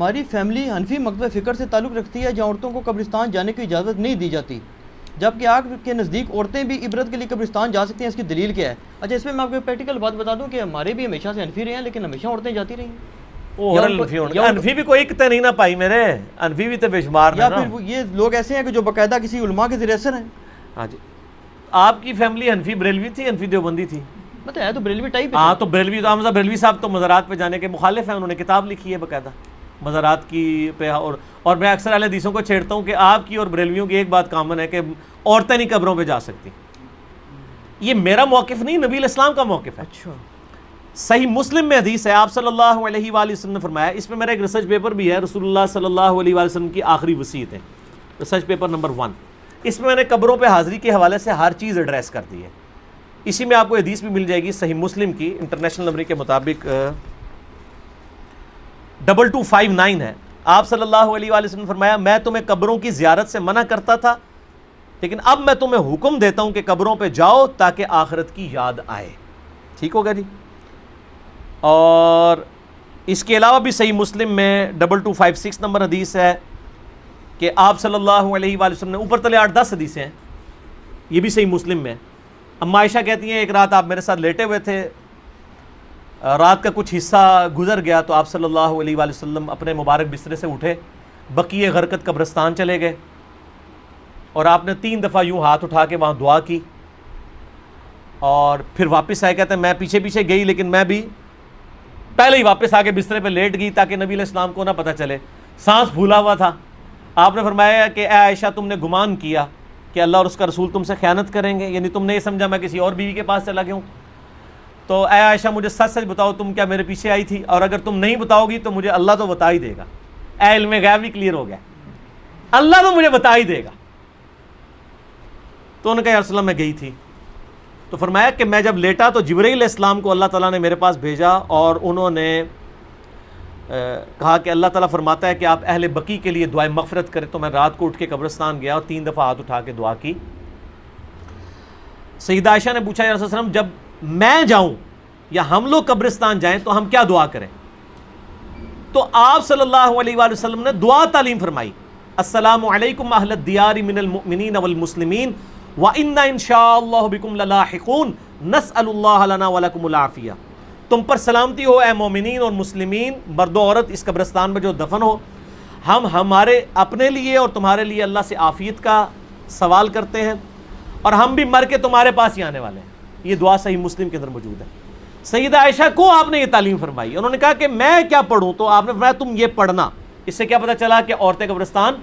ہماری فیملی حنفی مکتبہ فکر سے تعلق رکھتی ہے جہاں عورتوں کو قبرستان جانے کی اجازت نہیں دی جاتی، جبکہ آپ کے نزدیک عورتیں بھی عبرت کے لیے قبرستان جا سکتی ہیں، اس کی دلیل کیا ہے؟ اچھا، اس میں میں آپ کو پریکٹیکل بات بتا دوں کہ ہمارے بھی ہمیشہ سے حنفی رہے ہیں، لیکن ہمیشہ عورتیں جاتی رہی ہیں۔ انفی بھی کوئی کتے نہیں نہ پائی میرے، انفی بھی تو بے شمار یا پھر یہ لوگ ایسے ہیں کہ جو باقاعدہ کسی علماء کے زیر اثر ہیں۔ ہاں جی، آپ کی فیملی حنفی بریلوی تھی، حنفی دیوبندی تھی؟ مطلب ہے تو بریلوی ٹائپ۔ ہاں تو بریلوی، حمزہ بریلوی صاحب تو مزارات پہ جانے کے مخالف ہیں، انہوں نے کتاب لکھی ہے باقاعدہ مزارات کی پہ، اور میں اکثر اہل حدیثوں کو چھیڑتا ہوں کہ آپ کی اور بریلویوں کی ایک بات کامن ہے کہ عورتیں نہیں قبروں پہ جا سکتی۔ یہ میرا موقف نہیں، نبی الاسلام کا موقف ہے۔ اچھا، صحیح مسلم میں حدیث ہے، آپ صلی اللہ علیہ وآلہ وسلم نے فرمایا، اس میں میرا ایک ریسرچ پیپر بھی ہے، رسول اللہ صلی اللہ علیہ وآلہ وسلم کی آخری وصیت ہے، ریسرچ پیپر نمبر 1۔ اس میں میں نے قبروں پہ حاضری کے حوالے سے ہر چیز ایڈریس کر دی ہے۔ اسی میں آپ کو حدیث بھی مل جائے گی صحیح مسلم کی، انٹرنیشنل نمبر کے مطابق 2259 ہے۔ آپ صلی اللہ علیہ وآلہ وسلم نے فرمایا، میں تمہیں قبروں کی زیارت سے منع کرتا تھا، لیکن اب میں تمہیں حکم دیتا ہوں کہ قبروں پہ جاؤ تاکہ آخرت کی یاد آئے۔ ٹھیک ہوگا جی؟ اور اس کے علاوہ بھی صحیح مسلم میں 2256 نمبر حدیث ہے کہ آپ صلی اللہ علیہ وآلہ وسلم نے، اوپر تلے 8-10 حدیثیں ہیں، یہ بھی صحیح مسلم میں۔ اما عائشہ کہتی ہیں ایک رات آپ میرے ساتھ لیٹے ہوئے تھے، رات کا کچھ حصہ گزر گیا تو آپ صلی اللہ علیہ وآلہ وسلم اپنے مبارک بسترے سے اٹھے، بقیع غرقد قبرستان چلے گئے، اور آپ نے 3 دفعہ یوں ہاتھ اٹھا کے وہاں دعا کی، اور پھر واپس آئے۔ کہتے ہیں میں پیچھے پیچھے گئی، لیکن میں بھی پہلے ہی واپس آ کے بسترے پہ لیٹ گئی تاکہ نبی علیہ السلام کو نہ پتہ چلے، سانس پھولا ہوا تھا۔ آپ نے فرمایا کہ اے عائشہ، تم نے گمان کیا کہ اللہ اور اس کا رسول تم سے خیانت کریں گے، یعنی تم نے یہ سمجھا میں کسی اور بیوی کے پاس چلا گیا ہوں، تو اے عائشہ مجھے سچ سچ بتاؤ، تم کیا میرے پیچھے آئی تھی؟ اور اگر تم نہیں بتاؤ گی تو مجھے اللہ تو بتا ہی دے گا۔ اے علم غیب بھی کلیئر ہو گیا، اللہ تو مجھے بتا ہی دے گا۔ تو انہوں نے کہا یا رسول اللہ میں گئی تھی۔ تو فرمایا کہ میں جب لیٹا تو جبرائیل علیہ السلام کو اللہ تعالیٰ نے میرے پاس بھیجا، اور انہوں نے کہا کہ اللہ تعالیٰ فرماتا ہے کہ آپ اہل بقی کے لیے دعائے مغفرت کریں۔ تو میں رات کو اٹھ کے قبرستان گیا اور 3 دفعہ ہاتھ اٹھا کے دعا کی۔ سیدہ عائشہ نے پوچھا یا رسول اللہ جب میں جاؤں یا ہم لوگ قبرستان جائیں تو ہم کیا دعا کریں؟ تو آپ صلی اللہ علیہ وآلہ وسلم نے دعا تعلیم فرمائی، السلام علیکم اہل الدیار من المؤمنین والمسلمین وَإِنَّا إِن شَاءَ اللَّهُ بِكُمْ لَلَاحِقُونَ نَسْأَلُ اللَّهَ لَنَا وَلَكُمُ الْعَافِيَةَ۔ تم پر سلامتی ہو اے مومنین اور مسلمین، مرد و عورت اس قبرستان میں جو دفن ہو، ہم ہمارے اپنے لیے اور تمہارے لیے اللہ سے عافیت کا سوال کرتے ہیں، اور ہم بھی مر کے تمہارے پاس ہی آنے والے ہیں۔ یہ دعا صحیح مسلم کے اندر موجود ہے۔ سیدہ عائشہ کو آپ نے یہ تعلیم فرمائی، انہوں نے کہا کہ میں کیا پڑھوں؟ تو آپ نے فرمایا تم یہ پڑھنا۔ اس سے کیا پتہ چلا کہ عورتیں قبرستان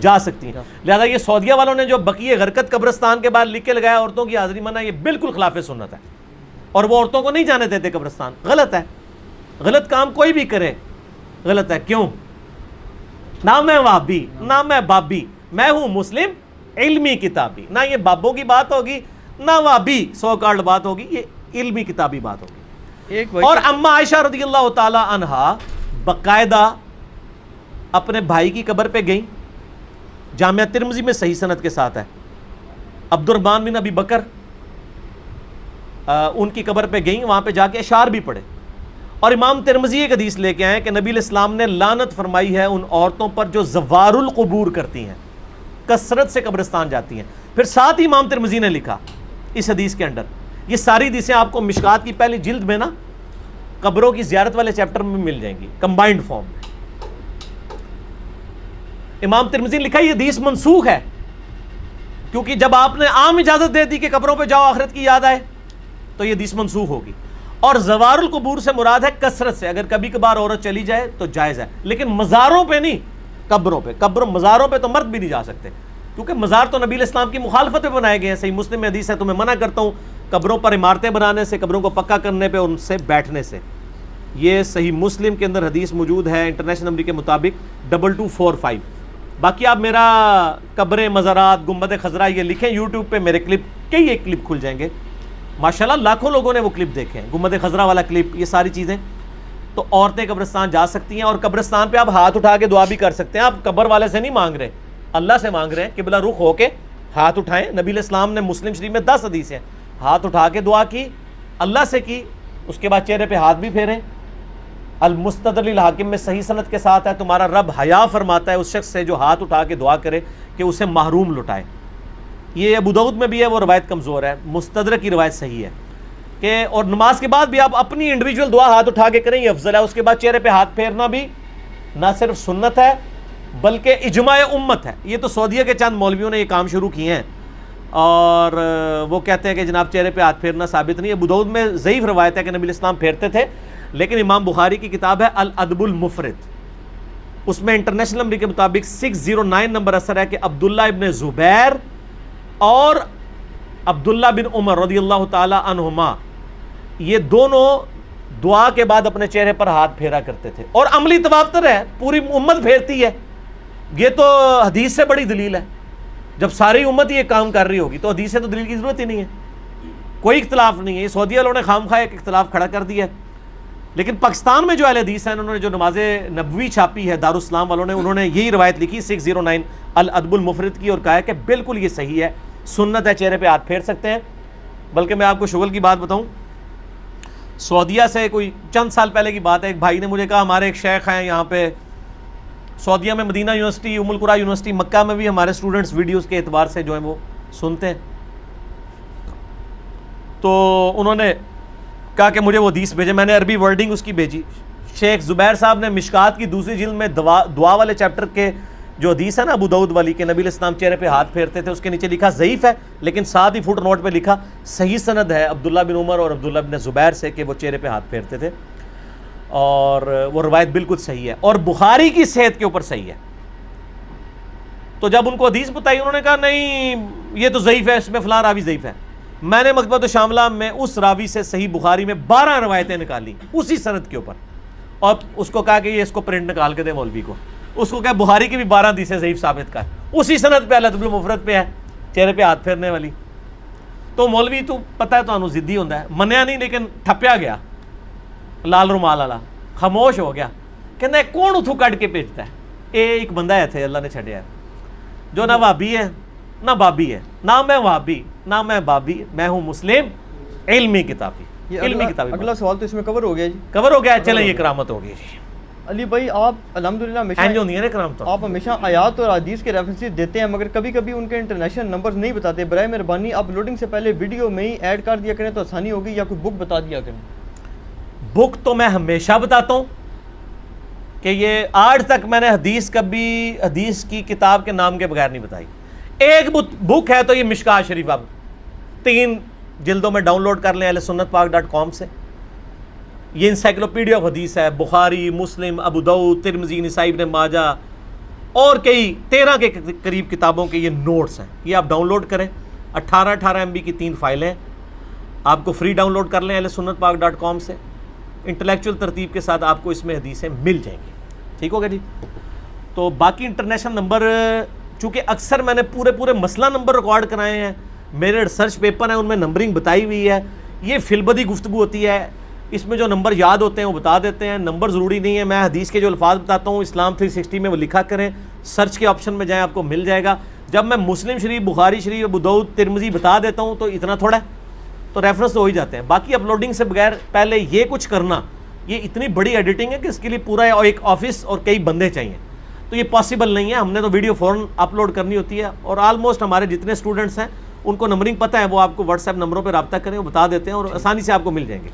جا سکتی ہیں۔ لہذا یہ سعودیہ والوں نے جو بقیع غرقد قبرستان کے بعد لکھ کے لگایا عورتوں کی حاضری منع، یہ بالکل خلاف سنت ہے، اور وہ عورتوں کو نہیں جانے دیتے قبرستان۔ غلط ہے، غلط کام کوئی بھی کرے غلط ہے۔ کیوں؟ نہ میں وہابی نہ میں بابی، میں ہوں مسلم علمی کتابی۔ نہ یہ بابوں کی بات ہوگی نہ وہابی سو کارڈ بات ہوگی، یہ علمی کتابی بات ہوگی۔ اور اما عائشہ رضی اللہ تعالی عنہا باقاعدہ اپنے بھائی کی قبر پہ گئیں، جامعہ ترمذی میں صحیح سند کے ساتھ ہے، عبد الرحمن بن ابی بکر، ان کی قبر پہ گئیں، وہاں پہ جا کے اشعار بھی پڑھے، اور امام ترمذی ایک حدیث لے کے آئے کہ نبی علیہ السلام نے لعنت فرمائی ہے ان عورتوں پر جو زوار القبور کرتی ہیں، کثرت سے قبرستان جاتی ہیں۔ پھر ساتھ ہی امام ترمذی نے لکھا اس حدیث کے اندر، یہ ساری حدیثیں آپ کو مشکات کی پہلی جلد میں نا قبروں کی زیارت والے چیپٹر میں مل جائیں گی کمبائنڈ فارم میں۔ امام ترمذی نے لکھا یہ حدیث منسوخ ہے، کیونکہ جب آپ نے عام اجازت دے دی کہ قبروں پہ جاؤ آخرت کی یاد آئے تو یہ حدیث منسوخ ہوگی۔ اور زوار القبور سے مراد ہے کثرت سے، اگر کبھی کبھار عورت چلی جائے تو جائز ہے، لیکن مزاروں پہ نہیں، قبروں پہ۔ مزاروں پہ تو مرد بھی نہیں جا سکتے، کیونکہ مزار تو نبی علیہ السلام کی مخالفت پہ بنائے گئے ہیں۔ صحیح مسلم میں حدیث ہے، تمہیں منع کرتا ہوں قبروں پر عمارتیں بنانے سے، قبروں کو پکا کرنے پہ، ان سے بیٹھنے سے۔ یہ صحیح مسلم کے اندر حدیث موجود ہے انٹرنیشنل نمبر کے مطابق 2245۔ باقی آپ میرا قبریں، مزارات، گنبد خضرا یہ لکھیں یوٹیوب پہ، میرے کلپ کئی ایک کلپ کھل جائیں گے، ماشاءاللہ لاکھوں لوگوں نے وہ کلپ دیکھے ہیں، گنبد خضرا والا کلپ، یہ ساری چیزیں۔ تو عورتیں قبرستان جا سکتی ہیں، اور قبرستان پہ آپ ہاتھ اٹھا کے دعا بھی کر سکتے ہیں۔ آپ قبر والے سے نہیں مانگ رہے، اللہ سے مانگ رہے ہیں، قبلہ رخ ہو کے ہاتھ اٹھائیں۔ نبی علیہ السلام نے مسلم شریف میں 10 حدیث ہیں، ہاتھ اٹھا کے دعا کی، اللہ سے کی، اس کے بعد چہرے پہ ہاتھ بھی پھیریں، المستدرک للحاکم میں صحیح سند کے ساتھ ہے تمہارا رب حیا فرماتا ہے اس شخص سے جو ہاتھ اٹھا کے دعا کرے کہ اسے محروم لٹائے. یہ ابو داؤد میں بھی ہے, وہ روایت کمزور ہے. مستدرک کی روایت صحیح ہے کہ اور نماز کے بعد بھی آپ اپنی انڈیویجول دعا ہاتھ اٹھا کے کریں, یہ افضل ہے. اس کے بعد چہرے پہ ہاتھ پھیرنا بھی نہ صرف سنت ہے بلکہ اجماع امت ہے. یہ تو سعودیہ کے چند مولویوں نے یہ کام شروع کیے ہیں اور وہ کہتے ہیں کہ جناب چہرے پہ ہاتھ پھیرنا ثابت نہیں ہے. ابو داؤد میں ضعیف روایت ہے کہ نبی الاسلام پھیرتے تھے, لیکن امام بخاری کی کتاب ہے الادب المفرد, اس میں انٹرنیشنل نمبر کے مطابق 609 نمبر اثر ہے کہ عبداللہ ابن زبیر اور عبداللہ بن عمر رضی اللہ تعالی عنہما یہ دونوں دعا کے بعد اپنے چہرے پر ہاتھ پھیرا کرتے تھے. اور عملی تواتر ہے, پوری امت پھیرتی ہے. یہ تو حدیث سے بڑی دلیل ہے. جب ساری امت یہ کام کر رہی ہوگی تو حدیث سے تو دلیل کی ضرورت ہی نہیں ہے, کوئی اختلاف نہیں ہے. یہ سعودیہ والوں نے خواہ ایک اختلاف کھڑا کر دیا ہے. لیکن پاکستان میں جو اہل حدیث ہیں انہوں نے جو نماز نبوی چھاپی ہے دارالاسلام والوں نے, انہوں نے یہی روایت لکھی 609 الادب المفرد کی اور کہا ہے کہ بالکل یہ صحیح ہے, سنت ہے, چہرے پہ ہاتھ پھیر سکتے ہیں. بلکہ میں آپ کو شغل کی بات بتاؤں, سعودیہ سے کوئی چند سال پہلے کی بات ہے, ایک بھائی نے مجھے کہا ہمارے ایک شیخ ہیں یہاں پہ سعودیہ میں, مدینہ یونیورسٹی, ام القریٰ یونیورسٹی, مکہ میں بھی ہمارے اسٹوڈنٹس ویڈیوز کے اعتبار سے جو ہیں وہ سنتے ہیں. تو انہوں نے کہا کہ مجھے وہ حدیث بھیجے, میں نے عربی ورڈنگ اس کی بھیجی. شیخ زبیر صاحب نے مشکات کی دوسری جلد میں دعا والے چیپٹر کے جو حدیث ہے نا ابو داؤد والی کہ نبی علیہ السلام چہرے پہ ہاتھ پھیرتے تھے, اس کے نیچے لکھا ضعیف ہے, لیکن ساتھ ہی فٹ نوٹ پہ لکھا صحیح سند ہے عبداللہ بن عمر اور عبداللہ بن زبیر سے کہ وہ چہرے پہ ہاتھ پھیرتے تھے, اور وہ روایت بالکل صحیح ہے اور بخاری کی صحت کے اوپر صحیح ہے. تو جب ان کو حدیث بتائی انہوں نے کہا نہیں یہ تو ضعیف ہے, اس میں فلاں راوی ضعیف ہے. میں نے مکتبۃ شاملہ میں اس راوی سے صحیح بخاری میں 12 روایتیں نکالی اسی سند کے اوپر, اور اس کو کہا کہ یہ اس کو پرنٹ نکال کے دے مولوی کو. اس کو کہا بخاری کی بھی 12 حدیثیں ضعیف ثابت کر, اسی سند پہ الادب المفرد پہ ہے چہرے پہ ہاتھ پھیرنے والی. تو مولوی تو پتہ ہے تو ضدی ہوتا ہے, منیا نہیں لیکن ٹھپیا گیا لال رومال والا, خاموش ہو گیا. کہنا ہے کون اتھو کٹ کے بھیجتا ہے, ایک بندہ ہے تھے اللہ نے چھڑیا ہے جو نہ وہابی ہے نہ بابی ہے, نہ میں وہابی نہ میں بابی, میں ہوں مسلم علمی کتابی. علمی کتابی. اگلا سوال تو اس میں کور ہو گیا جی, کور ہو گیا. چلیں یہ کرامت ہو گئی جی. علی بھائی آپ الحمدللہ آپ ہمیشہ آیات اور حدیث کے ریفرنسز دیتے ہیں, مگر کبھی کبھی ان کے انٹرنیشنل نمبرز نہیں بتاتے. برائے مہربانی آپ لوڈنگ سے پہلے ویڈیو میں ہی ایڈ کر دیا کریں تو آسانی ہوگی, یا کوئی بک بتا دیا کریں. بک تو میں ہمیشہ بتاتا ہوں کہ یہ آج تک میں نے حدیث کبھی حدیث کی کتاب کے نام کے بغیر نہیں بتائی. ایک بک ہے تو یہ مشکات شریف, اب 3 جلدوں میں ڈاؤن لوڈ کر لیں ahlesunnatpak.com سے. یہ انسائکلوپیڈیا آف حدیث ہے, بخاری, مسلم, ابو داؤد, ترمذی, نسائی, ابن ماجہ اور کئی 13 کے قریب کتابوں کے یہ نوٹس ہیں. یہ آپ ڈاؤن لوڈ کریں, 18 MB کی 3 فائلیں ہیں, آپ کو فری ڈاؤن لوڈ کر لیں ahlesunnatpak.com سے. انٹلیکچوئل ترتیب کے ساتھ آپ کو اس میں حدیثیں مل جائیں گی. ٹھیک ہوگا جی. تو باقی انٹرنیشنل نمبر چونکہ اکثر میں نے پورے مسئلہ نمبر ریکارڈ کرائے ہیں, میرے ریسرچ پیپر ہیں ان میں نمبرنگ بتائی ہوئی ہے. یہ فی البدی گفتگو ہوتی ہے, اس میں جو نمبر یاد ہوتے ہیں وہ بتا دیتے ہیں, نمبر ضروری نہیں ہے. میں حدیث کے جو الفاظ بتاتا ہوں اسلام 360 میں وہ لکھا کریں, سرچ کے آپشن میں جائیں آپ کو مل جائے گا. جب میں مسلم شریف, بخاری شریف, ابو داؤد, ترمذی بتا دیتا ہوں تو اتنا تھوڑا ہے, تو ریفرنس تو ہو ہی جاتے ہیں. باقی اپلوڈنگ سے بغیر پہلے یہ کچھ کرنا, یہ اتنی بڑی ایڈیٹنگ ہے کہ اس کے لیے پورا ایک آفس اور کئی بندے چاہیے, تو یہ پاسبل نہیں ہے. ہم نے تو ویڈیو فوراً اپلوڈ کرنی ہوتی ہے, اور آلموسٹ ہمارے جتنے اسٹوڈنٹس ہیں ان کو نمبرنگ پتہ ہے, وہ آپ کو واٹس ایپ نمبروں پہ رابطہ کریں, وہ بتا دیتے ہیں اور آسانی سے آپ کو مل جائیں گے.